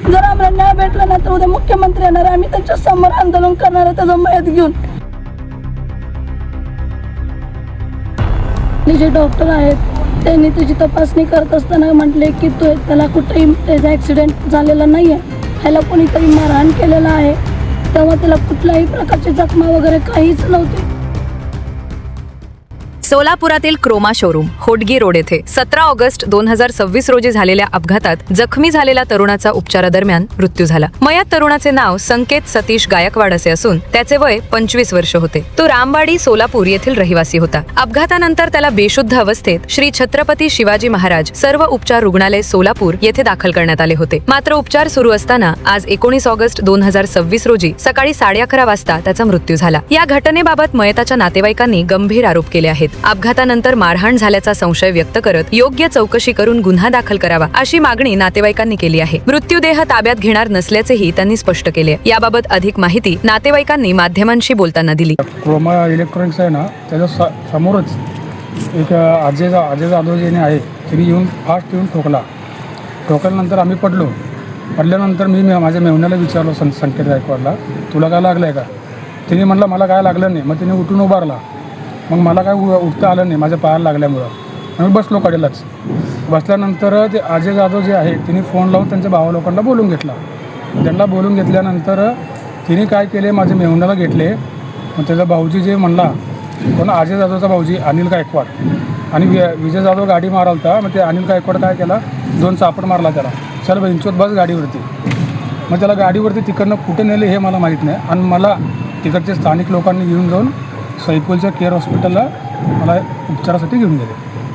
जर आम्हाला न्याय भेटला नाही तर उद्या मुख्यमंत्री येणार, आम्ही त्यांच्या समोर आंदोलन करणार आहे त्याचं मयत घेऊन. जे डॉक्टर आहेत त्यांनी तुझी तपासणी करत असताना म्हटले की त्याला कुठेही त्याचा ॲक्सिडेंट झालेला नाही आहे, ह्याला कोणीतरी मारहाण केलेला आहे. तेव्हा त्याला कुठल्याही प्रकारची जखमा वगैरे काहीच नव्हती. सोलापुरातील क्रोमा शोरूम होडगी रोड येथे 17 ऑगस्ट 2026 रोजी झालेल्या अपघातात जखमी झालेल्या तरुणाचा उपचारादरम्यान मृत्यू झाला. मयत तरुणाचे नाव संकेत सतीश गायकवाड असे असून त्याचे वय 25 वर्ष होते. तो रामवाडी सोलापूर येथील रहिवासी होता. अपघातानंतर त्याला बेशुद्ध अवस्थेत श्री छत्रपती शिवाजी महाराज सर्व उपचार रुग्णालय सोलापूर येथे दाखल करण्यात आले होते. मात्र उपचार सुरू असताना आज 19 ऑगस्ट 2026 रोजी सकाळी 11:30 वाजता त्याचा मृत्यू झाला. या घटनेबाबत मयताच्या नातेवाईकांनी गंभीर आरोप केले आहेत. अपघातानंतर मारहाण झाल्याचा संशय व्यक्त करत योग्य चौकशी करून गुन्हा दाखल करावा अशी मागणी नातेवाईकांनी केली आहे. मृत्यूदेह ताब्यात घेणार नसल्याचेही त्यांनी स्पष्ट केले. याबाबत अधिक माहिती नातेवाईकांनी माध्यमांशी बोलताना दिली. क्रोमा इलेक्ट्रॉनिक्स आहे ना, त्याच्या समोरच एक अजय जाधव जे आहे त्यांनी येऊन फास्ट येऊन ठोकल्यानंतर आम्ही पडल्यानंतर मी माझ्या मेहुण्याला विचारलो संकेत गायकवाडला, तुला काय लागलं आहे का? तिने म्हटलं मला काय लागलं नाही. मग तिने उठून उभारला. मग मला काय उठता आलं नाही माझ्या पायाला लागल्यामुळं. मी बसलो कडेलाच. बसल्यानंतर ते अजय जाधव जे आहे तिने फोन लावून त्यांच्या भावा लोकांना बोलून घेतला. त्यांना बोलून घेतल्यानंतर तिने काय केले, माझ्या मेहुण्याला घेतले. मग त्याचा भाऊजी जे म्हणला, कोण अजय जाधवचा भाऊजी अनिल गायकवाड आणि विजय जाधव गाडी मारालता. मग ते अनिल गायकवाड काय केला, 2 चापड मारला त्याला, चल बेंचोत बस गाडीवरती. मग त्याला गाडीवरती तिकडनं कुठे नेले हे मला माहीत नाही. आणि मला तिकडचे स्थानिक लोकांनी घेऊन जाऊन सैफुलच्या केअर हॉस्पिटलला मला उपचारासाठी घेऊन गेले.